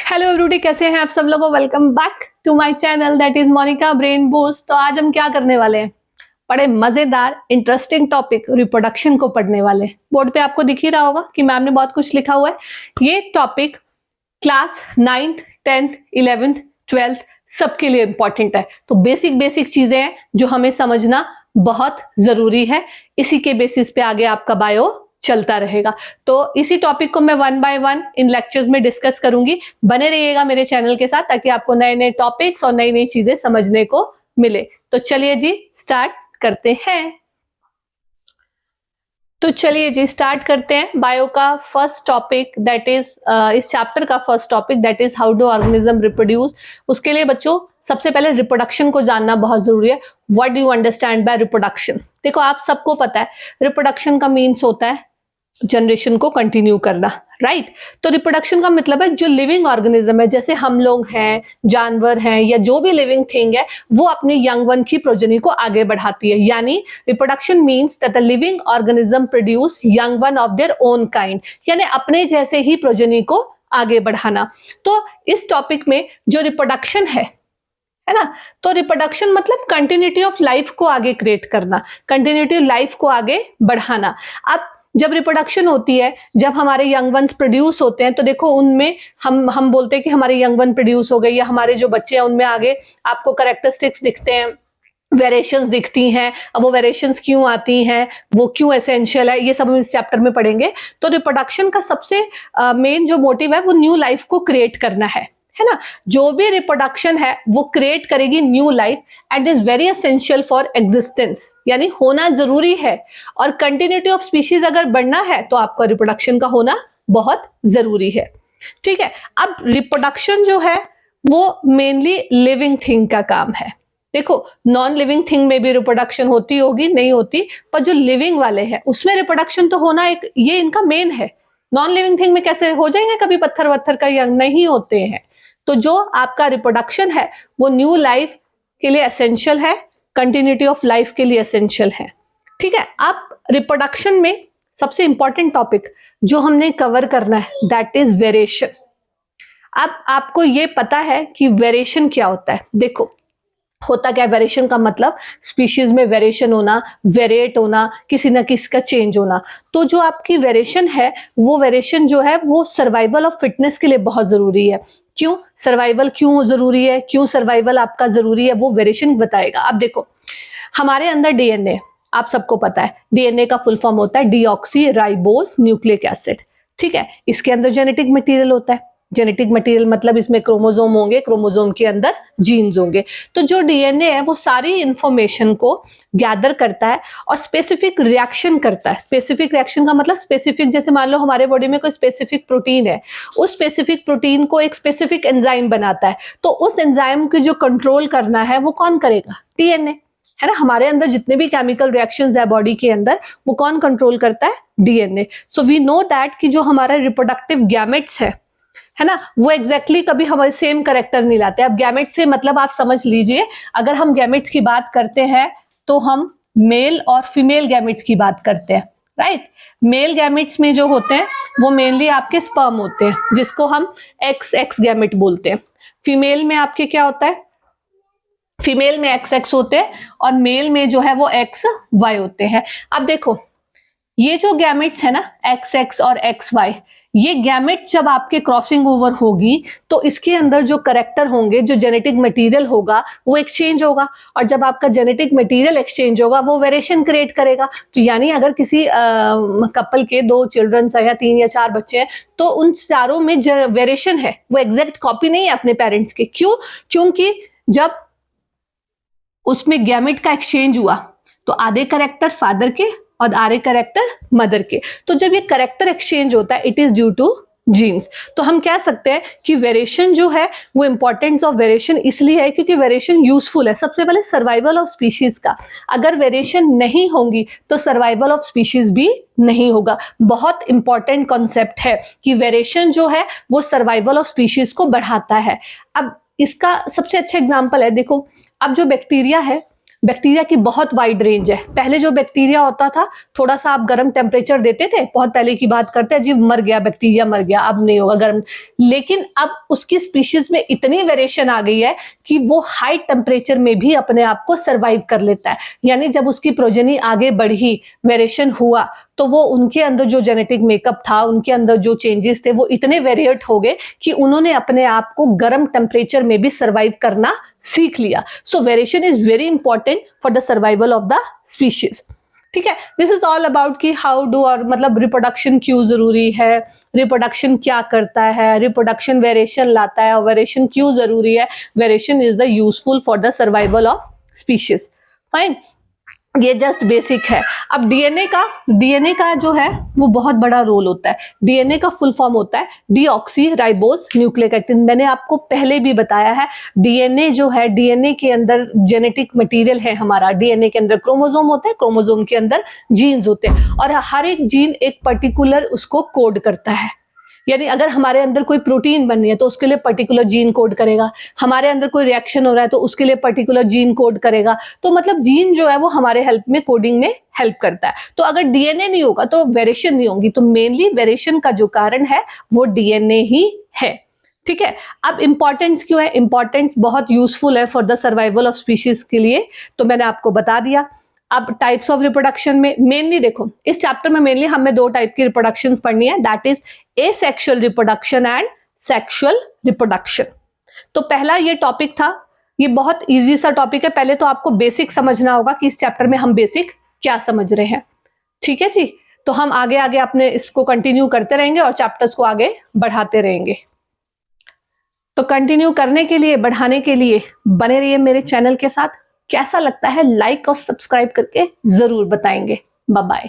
Hello everybody, कैसे हैं आप सब लोगों। Welcome back to my channel that is Monica brain boost. तो आज हम क्या करने वाले हैं, बड़े मजेदार इंटरेस्टिंग टॉपिक रिप्रोडक्शन को पढ़ने वाले हैं। बोर्ड पे आपको दिख ही रहा होगा कि मैम ने बहुत कुछ लिखा हुआ है। ये topic class 9th 10th 11th 12th सबके लिए इंपॉर्टेंट है। तो बेसिक चीजें हैं जो हमें समझना बहुत जरूरी है। इसी के बेसिस पे आगे आपका बायो चलता रहेगा। तो इसी टॉपिक को मैं 1 by 1 इन लेक्चर्स में डिस्कस करूंगी। बने रहिएगा मेरे चैनल के साथ ताकि आपको नए नए टॉपिक्स और नई नई चीजें समझने को मिले। तो चलिए जी स्टार्ट करते हैं। तो चलिए जी स्टार्ट करते हैं। बायो का फर्स्ट टॉपिक दैट इज इस चैप्टर का first topic that is how do organism reproduce. उसके लिए बच्चों सबसे पहले रिप्रोडक्शन को जानना बहुत जरूरी है। What do you understand by reproduction. देखो आप सबको पता है रिप्रोडक्शन का मीन्स होता है जनरेशन को कंटिन्यू करना, राइट। तो रिप्रोडक्शन का मतलब है जो लिविंग ऑर्गेनिज्म है, जैसे हम लोग हैं, जानवर हैं, या जो भी लिविंग थिंग है, वो अपने यंग वन की प्रोजेनी को आगे बढ़ाती है। यानी reproduction means that the living organism produce young one of their own kind, यानी अपने जैसे ही प्रोजेनी को आगे बढ़ाना। तो इस टॉपिक में जो रिप्रोडक्शन है ना, तो रिप्रोडक्शन मतलब कंटिन्यूटी ऑफ लाइफ को आगे क्रिएट करना, कंटिन्यूटी ऑफ लाइफ को आगे बढ़ाना। अब जब रिप्रोडक्शन होती है, जब हमारे यंग वंस प्रोड्यूस होते हैं, तो देखो उनमें हम बोलते हैं कि हमारे यंग वन प्रोड्यूस हो गए, या हमारे जो बच्चे हैं उनमें आगे आपको कैरेक्टरिस्टिक्स दिखते हैं, वेरिएशंस दिखती हैं। अब वो वेरिएशंस क्यों आती हैं, वो क्यों एसेंशियल है, ये सब हम इस चैप्टर में पढ़ेंगे। तो रिप्रोडक्शन का सबसे मेन जो मोटिव है वो न्यू लाइफ को क्रिएट करना है ना। जो भी रिप्रोडक्शन है वो क्रिएट करेगी new life and is very essential for existence, यानी होना जरूरी है। और कंटिन्यूटी ऑफ स्पीशीज अगर बढ़ना है तो आपका रिप्रोडक्शन का होना बहुत जरूरी है, ठीक है। अब रिप्रोडक्शन जो है वो मेनली लिविंग थिंग का काम है। देखो नॉन लिविंग थिंग में भी रिप्रोडक्शन होती होगी, नहीं होती, पर जो लिविंग वाले हैं उसमें रिप्रोडक्शन तो होना एक ये इनका मेन है। नॉन लिविंग थिंग में कैसे हो जाएंगे कभी पत्थर वत्थर का यंग, नहीं होते हैं। तो जो आपका रिप्रोडक्शन है वो न्यू लाइफ के लिए एसेंशियल है, कंटिन्यूटी ऑफ लाइफ के लिए एसेंशियल है, ठीक है। अब रिप्रोडक्शन में सबसे इंपॉर्टेंट टॉपिक जो हमने कवर करना है दैट इज वेरिएशन। अब आपको ये पता है कि वेरिएशन क्या होता है। देखो होता क्या है वेरिएशन का मतलब, स्पीशीज में वेरिएशन होना, वेरिएट होना, किसी ना किसी का चेंज होना। तो जो आपकी वेरिएशन है वो वेरिएशन जो है वो सर्वाइवल ऑफ फिटनेस के लिए बहुत जरूरी है। क्यों सर्वाइवल क्यों जरूरी है, क्यों सर्वाइवल आपका जरूरी है, वो वेरिएशन बताएगा। अब देखो हमारे अंदर डीएनए, आप सबको पता है डीएनए का फुल फॉर्म होता है डीऑक्सी राइबोस न्यूक्लिक एसिड, ठीक है। इसके अंदर जेनेटिक मटेरियल होता है। जेनेटिक मटेरियल मतलब इसमें क्रोमोसोम होंगे, क्रोमोसोम के अंदर जीन्स होंगे। तो जो डीएनए है वो सारी इंफॉर्मेशन को गैदर करता है और स्पेसिफिक रिएक्शन करता है। स्पेसिफिक रिएक्शन का मतलब स्पेसिफिक, जैसे मान लो हमारे बॉडी में कोई स्पेसिफिक प्रोटीन है, उस स्पेसिफिक प्रोटीन को एक स्पेसिफिक एंजाइम बनाता है। तो उस एंजाइम की जो कंट्रोल करना है वो कौन करेगा, डीएनए, है ना। हमारे अंदर जितने भी केमिकल रिएक्शंस है बॉडी के अंदर वो कौन कंट्रोल करता है, DNA. So we know that कि जो हमारा रिप्रोडक्टिव गैमेट्स है ना, वो एग्जैक्टली कभी हमारे सेम कैरेक्टर नहीं लाते। अब गैमेट से मतलब आप समझ लीजिए, अगर हम गैमेट्स की बात करते हैं तो हम मेल और फीमेल गैमेट्स की बात करते हैं, राइट। मेल गैमेट्स में जो होते हैं वो मेनली आपके स्पर्म होते हैं, जिसको हम एक्स गैमेट बोलते हैं। फीमेल में आपके क्या होता है, फीमेल में XX होते हैं और मेल में जो है वो XY होते हैं। अब देखो ये जो गैमेट्स है ना XX और XY, ये गैमेट जब आपके क्रॉसिंग ओवर होगी तो इसके अंदर जो करेक्टर होंगे, जो जेनेटिक मटेरियल होगा वो एक्सचेंज होगा, और जब आपका जेनेटिक मटेरियल एक्सचेंज होगा वो वेरिएशन क्रिएट करेगा। तो यानी अगर किसी कपल के 2 चिल्ड्रंस है या 3 या 4 बच्चे हैं तो उन चारों में जो वेरिएशन है वो एग्जैक्ट कॉपी नहीं है अपने पेरेंट्स के। क्यों, क्योंकि जब उसमें गैमेट का एक्सचेंज हुआ तो आधे करेक्टर फादर के और आधे करेक्टर मदर के। तो जब ये करेक्टर एक्सचेंज होता है it is due to genes. तो हम कह सकते हैं कि वेरिएशन जो है वो इंपॉर्टेंस ऑफ वेरिएशन इसलिए है क्योंकि वेरिएशन यूजफुल है। सबसे पहले सर्वाइवल ऑफ स्पीशीज का, अगर वेरिएशन नहीं होंगी तो सर्वाइवल ऑफ स्पीशीज भी नहीं होगा। बहुत इंपॉर्टेंट कॉन्सेप्ट है कि वेरिएशन जो है वो सर्वाइवल ऑफ स्पीशीज को बढ़ाता है। अब इसका सबसे अच्छा एग्जाम्पल है, देखो अब जो बैक्टीरिया है बैक्टीरिया की बहुत वाइड रेंज है। पहले जो बैक्टीरिया होता था, थोड़ा सा आप गर्म टेम्परेचर देते थे, बहुत पहले की बात करते हैं जी, मर गया बैक्टीरिया, मर गया, अब नहीं होगा गर्म। लेकिन अब उसकी स्पीशीज में इतनी वेरिएशन आ गई है कि वो हाई टेम्परेचर में भी अपने आप को सर्वाइव कर लेता है। यानी जब उसकी प्रोजेनी आगे बढ़ी, वेरिएशन हुआ, तो वो उनके अंदर जो जेनेटिक मेकअप था, उनके अंदर जो चेंजेस थे, वो इतने वेरिएट हो गए कि उन्होंने अपने आप को गर्म टेम्परेचर में भी सर्वाइव करना सीख लिया। सो variation is very important for the survival of the species. ठीक है, दिस इज ऑल अबाउट कि हाउ डू, और मतलब रिप्रोडक्शन क्यों जरूरी है, रिप्रोडक्शन क्या करता है, रिप्रोडक्शन वेरिएशन लाता है, और वेरिएशन क्यों जरूरी है, variation is the useful for the survival of species. Fine, ये जस्ट बेसिक है। अब डीएनए का जो है वो बहुत बड़ा रोल होता है। डीएनए का फुल फॉर्म होता है डीऑक्सी राइबोज न्यूक्लिक एसिड। मैंने आपको पहले भी बताया है, डीएनए जो है, डीएनए के अंदर जेनेटिक मटेरियल है हमारा। डीएनए के अंदर क्रोमोसोम होते हैं, क्रोमोसोम के अंदर जीन्स होते हैं, और हर एक जीन एक पर्टिकुलर उसको कोड करता है। यानी अगर हमारे अंदर कोई प्रोटीन बननी है तो उसके लिए पर्टिकुलर जीन कोड करेगा, हमारे अंदर कोई रिएक्शन हो रहा है तो उसके लिए पर्टिकुलर जीन कोड करेगा। तो मतलब जीन जो है वो हमारे हेल्प में, कोडिंग में हेल्प करता है। तो अगर डीएनए नहीं होगा तो वेरिएशन नहीं होगी। तो मेनली वेरिएशन का जो कारण है वो डीएनए ही है। ठीक है, अब इंपॉर्टेंस क्यों है? इंपॉर्टेंस बहुत यूजफुल है for the survival of species के लिए, तो मैंने आपको बता दिया। अब टाइप्स ऑफ रिप्रोडक्शन में मेनली देखो, इस चैप्टर में मेनली हमें दो टाइप की रिप्रोडक्शन पढ़नी है, that is asexual reproduction and sexual reproduction. तो पहला ये टॉपिक था, ये बहुत इजी सा टॉपिक है। पहले तो आपको बेसिक समझना होगा कि इस चैप्टर में हम बेसिक क्या समझ रहे हैं। ठीक है जी, तो हम आगे आगे अपने इसको कंटिन्यू करते रहेंगे और चैप्टर्स को आगे बढ़ाते रहेंगे। तो कंटिन्यू करने के लिए, बढ़ाने के लिए बने रहिए मेरे चैनल के साथ। कैसा लगता है लाइक और सब्सक्राइब करके जरूर बताएंगे। Bye bye.